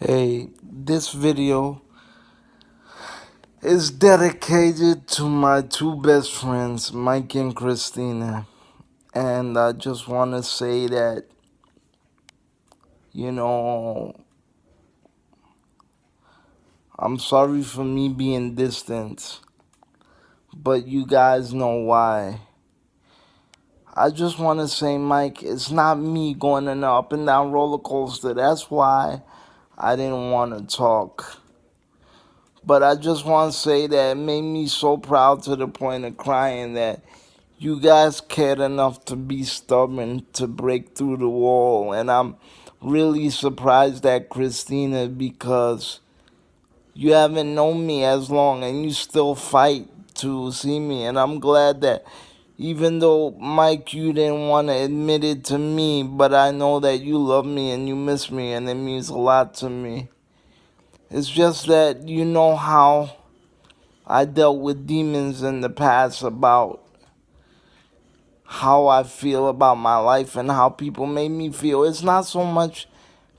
Hey, this video is dedicated to my two best friends, Mike and Christina. And I just want to say that, you know, I'm sorry for me being distant, but you guys know why. I just want to say, Mike, it's not me going in an up and down roller coaster. That's why I didn't want to talk. But I just want to say that it made me so proud to the point of crying that you guys cared enough to be stubborn to break through the wall. And I'm really surprised at Christina because you haven't known me as long and you still fight to see me. And I'm glad that even though, Mike, you didn't want to admit it to me, but I know that you love me and you miss me, and it means a lot to me. It's just that you know how I dealt with demons in the past about how I feel about my life and how people make me feel. It's not so much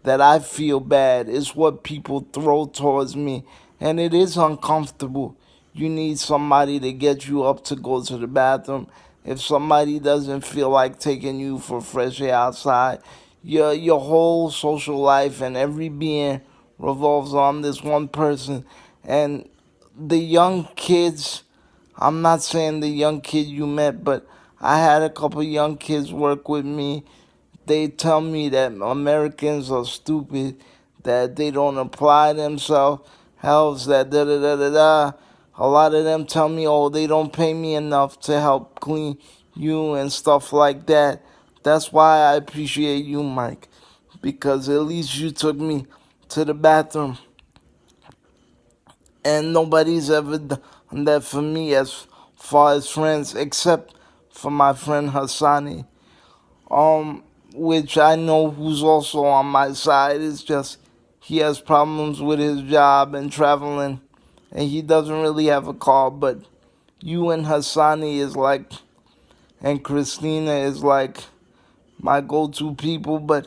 that I feel bad, it's what people throw towards me. And it is uncomfortable. You need somebody to get you up to go to the bathroom. If somebody doesn't feel like taking you for fresh air outside, your whole social life and every being revolves on this one person. And the young kids, I'm not saying the young kid you met, but I had a couple young kids work with me. They tell me that Americans are stupid, that they don't apply themselves, helps that da da da da da. A lot of them tell me, oh, they don't pay me enough to help clean you and stuff like that. That's why I appreciate you, Mike, because at least you took me to the bathroom, and nobody's ever done that for me as far as friends, except for my friend Hassani, um, which I know who's also on my side. It's just he has problems with his job and traveling, and he doesn't really have a car. But you and Hassani is like, and Christina is like my go-to people. But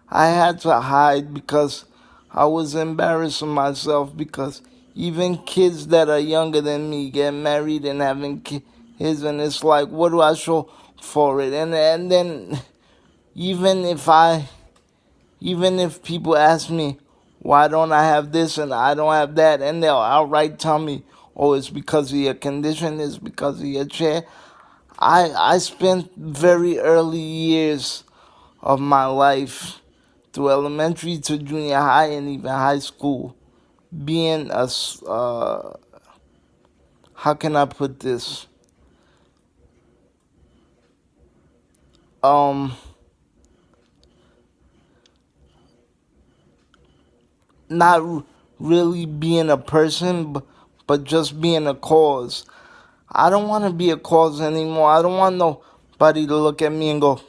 I had to hide because I was embarrassing myself, because even kids that are younger than me get married and having kids, and it's like, what do I show for it? And then even if people ask me why don't I have this and I don't have that, and they'll outright tell me, oh, it's because of your condition, it's because of your chair. I spent very early years of my life, through elementary to junior high and even high school, being how can I put this, um not really being a person, but just being a cause. I don't want to be a cause anymore. I don't want nobody to look at me and go,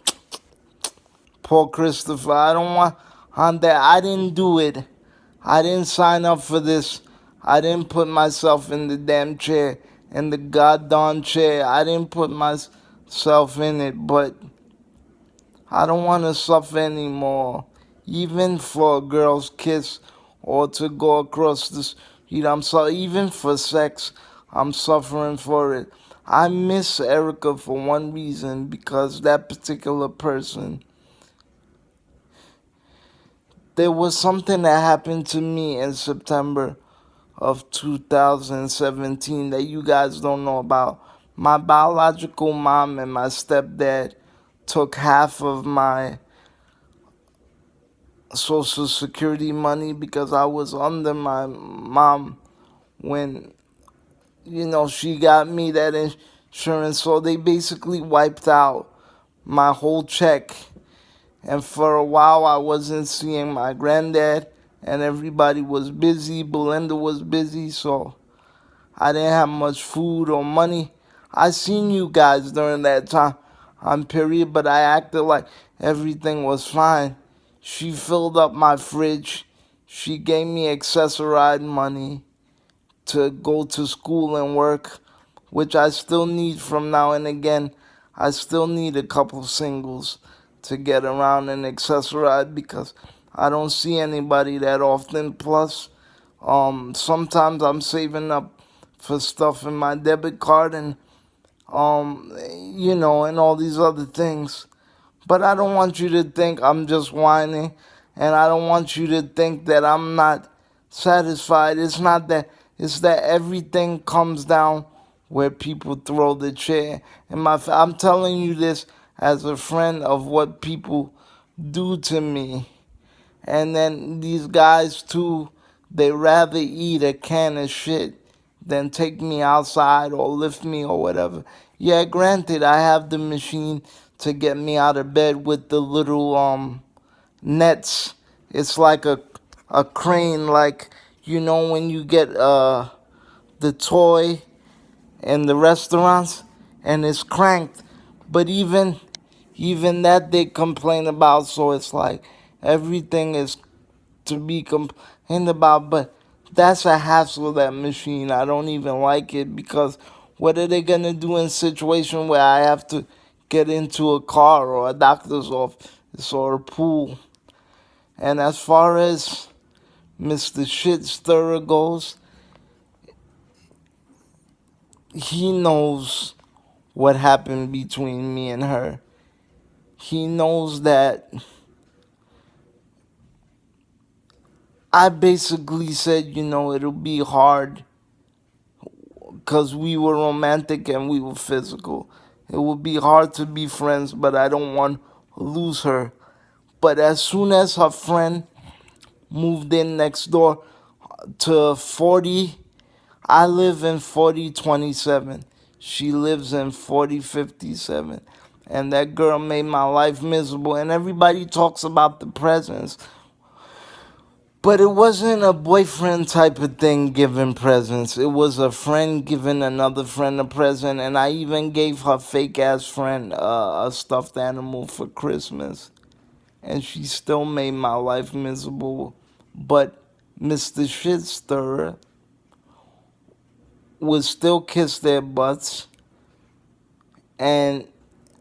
poor Christopher. I don't want on that. I didn't do it. I didn't sign up for this. I didn't put myself in the damn chair, in the goddamn chair. I didn't put myself in it, but I don't want to suffer anymore. Even for a girl's kiss or to go across the street, I'm sorry. Even for sex, I'm suffering for it. I miss Erica for one reason, because that particular person, there was something that happened to me in September of 2017 that you guys don't know about. My biological mom and my stepdad took half of my Social Security money because I was under my mom when, she got me that insurance. So they basically wiped out my whole check. And for a while, I wasn't seeing my granddad, and everybody was busy. Belinda was busy, so I didn't have much food or money. I seen you guys during that time period, but I acted like everything was fine. She filled up my fridge. She gave me accessoride money to go to school and work, which I still need from now and again. I still need a couple singles to get around and accessoride because I don't see anybody that often. Plus, sometimes I'm saving up for stuff in my debit card and and all these other things. But I don't want you to think I'm just whining, and I don't want you to think that I'm not satisfied. It's not that. It's that everything comes down where people throw the chair. And I'm telling you this as a friend of what people do to me. And then these guys too, they rather eat a can of shit than take me outside or lift me or whatever. Yeah, granted, I have the machine to get me out of bed with the little nets. It's like a crane, like when you get the toy in the restaurants and it's cranked. But even that they complain about. So it's like everything is to be complained about, but that's a hassle, that machine. I don't even like it because what are they gonna do in a situation where I have to get into a car or a doctor's office or a pool? And as far as Mr. Shit Stirrer goes, he knows what happened between me and her. He knows that I basically said, it'll be hard because we were romantic and we were physical. It would be hard to be friends, but I don't want to lose her. But as soon as her friend moved in next door to 40, I live in 4027. She lives in 4057. And that girl made my life miserable. And everybody talks about the presents. But it wasn't a boyfriend type of thing giving presents. It was a friend giving another friend a present. And I even gave her fake ass friend a stuffed animal for Christmas. And she still made my life miserable. But Mr. Shit Stirrer would still kiss their butts and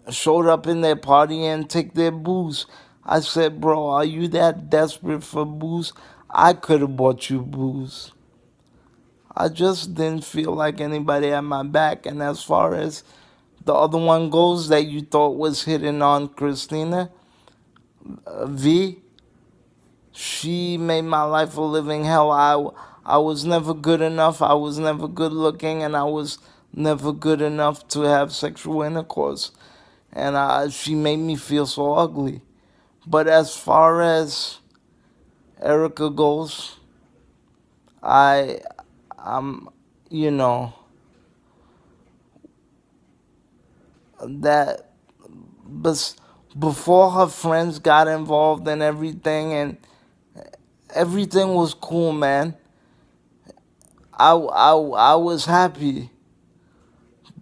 showed up in their party and take their booze. I said, bro, are you that desperate for booze? I could have bought you booze. I just didn't feel like anybody had my back. And as far as the other one goes that you thought was hitting on Christina, V, she made my life a living hell. I was never good enough. I was never good looking, and I was never good enough to have sexual intercourse. And she made me feel so ugly. But as far as Erica goes, I, I'm, you know, that, but before her friends got involved and everything was cool, man. I was happy,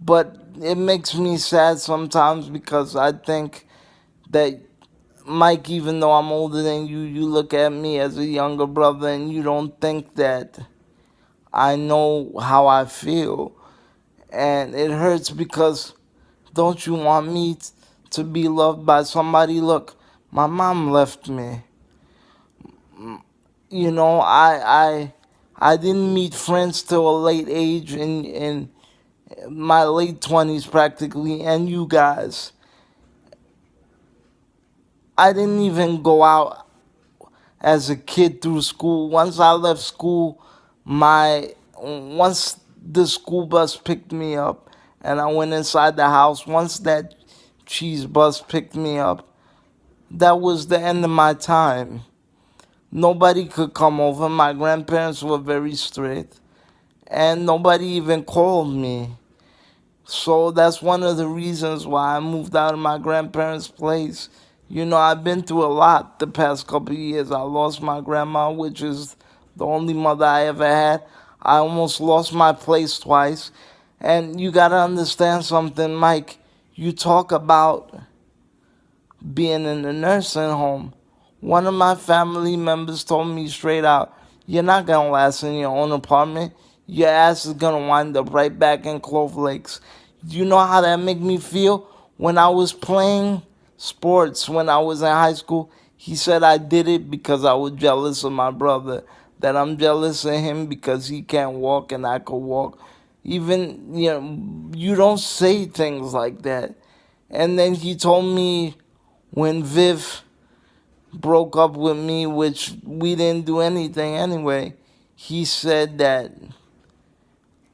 but it makes me sad sometimes because I think that Mike, even though I'm older than you, you look at me as a younger brother and you don't think that I know how I feel. And it hurts because don't you want me to be loved by somebody? Look, my mom left me. I didn't meet friends till a late age in my late 20s practically, and you guys. I didn't even go out as a kid through school. Once I left school, once the school bus picked me up and I went inside the house, once that cheese bus picked me up, that was the end of my time. Nobody could come over. My grandparents were very strict, and nobody even called me. So that's one of the reasons why I moved out of my grandparents' place. I've been through a lot the past couple of years. I lost my grandma, which is the only mother I ever had. I almost lost my place twice. And you gotta understand something, Mike. You talk about being in a nursing home. One of my family members told me straight out, you're not gonna last in your own apartment. Your ass is gonna wind up right back in Clove Lakes. Do you know how that made me feel? When I was playing sports when I was in high school, He said I did it because I was jealous of my brother, that I'm jealous of him because he can't walk and I could walk. Even, you don't say things like that. And then he told me when Viv broke up with me, which we didn't do anything anyway, he said that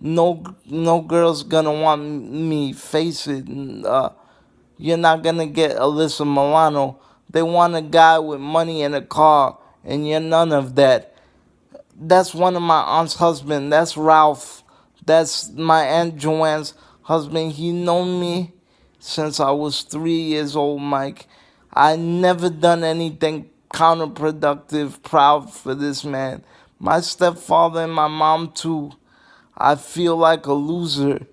no girl's gonna want me. Face it, you're not gonna get Alyssa Milano. They want a guy with money and a car, and you're none of that. That's one of my aunt's husband. That's Ralph. That's my Aunt Joanne's husband. He known me since I was 3 years old, Mike. I never done anything counterproductive. Proud for this man. My stepfather and my mom too. I feel like a loser.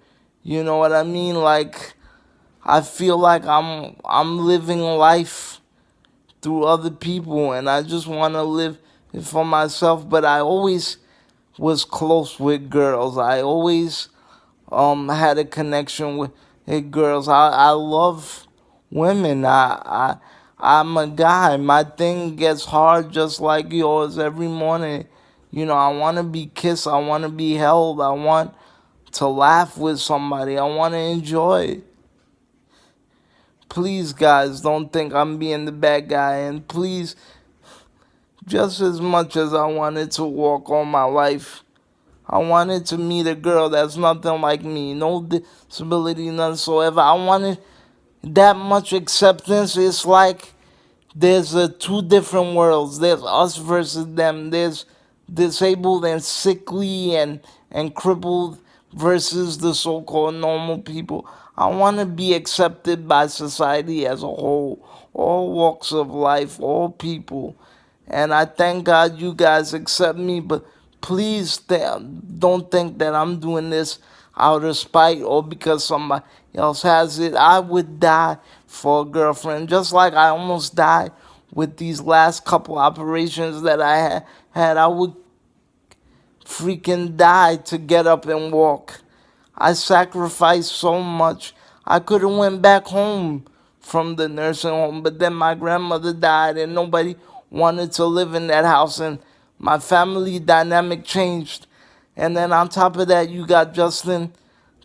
You know what I mean? Like, I feel like I'm living life through other people, and I just want to live it for myself. But I always was close with girls. I always had a connection with girls. I love women. I'm a guy. My thing gets hard just like yours every morning. I want to be kissed. I want to be held. I want to laugh with somebody. I want to enjoy. Please, guys, don't think I'm being the bad guy. And please, just as much as I wanted to walk all my life, I wanted to meet a girl that's nothing like me, no disability, none whatsoever. I wanted that much acceptance. It's like there's two different worlds. There's us versus them. There's disabled and sickly and crippled versus the so-called normal people. I want to be accepted by society as a whole, all walks of life, all people. And I thank God you guys accept me, but please don't think that I'm doing this out of spite or because somebody else has it. I would die for a girlfriend, just like I almost died with these last couple operations that I had. I would freaking die to get up and walk. I sacrificed so much. I could have went back home from the nursing home, but then my grandmother died and nobody wanted to live in that house, and my family dynamic changed. And then on top of that, you got Justin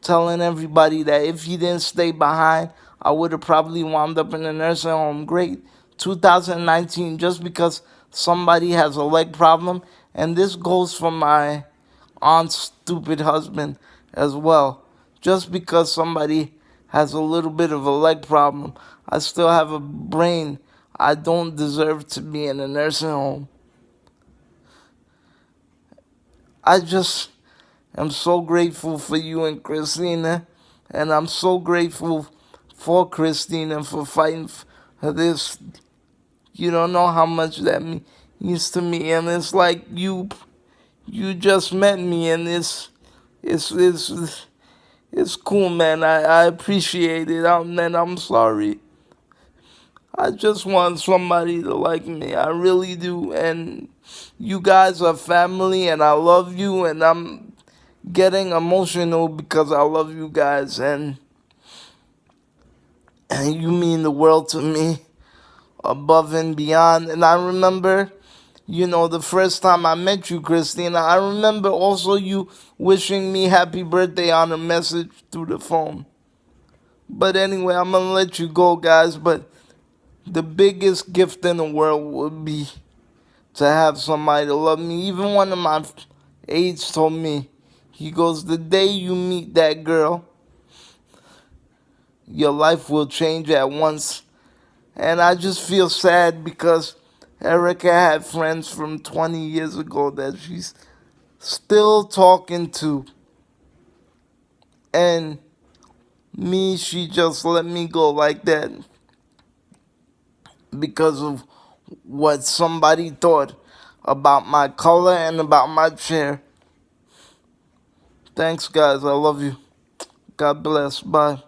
telling everybody that if he didn't stay behind, I would have probably wound up in a nursing home. Great. 2019, just because somebody has a leg problem. And this goes for my aunt's stupid husband as well. Just because somebody has a little bit of a leg problem, I still have a brain. I don't deserve to be in a nursing home. I just am so grateful for you and Christina, and I'm so grateful for Christina for fighting for this. You don't know how much that means to me, and it's like you just met me, and it's cool, man. I appreciate it, and I'm sorry. I just want somebody to like me. I really do, and you guys are family, and I love you, and I'm getting emotional because I love you guys, and you mean the world to me, above and beyond. And I remember, the first time I met you, Christina, I remember also you wishing me happy birthday on a message through the phone. But anyway, I'm gonna let you go, guys. But the biggest gift in the world would be to have somebody to love me. Even one of my aides told me, he goes, the day you meet that girl, your life will change at once. And I just feel sad because Erica had friends from 20 years ago that she's still talking to. And me, she just let me go like that because of what somebody thought about my color and about my chair. Thanks, guys. I love you. God bless. Bye.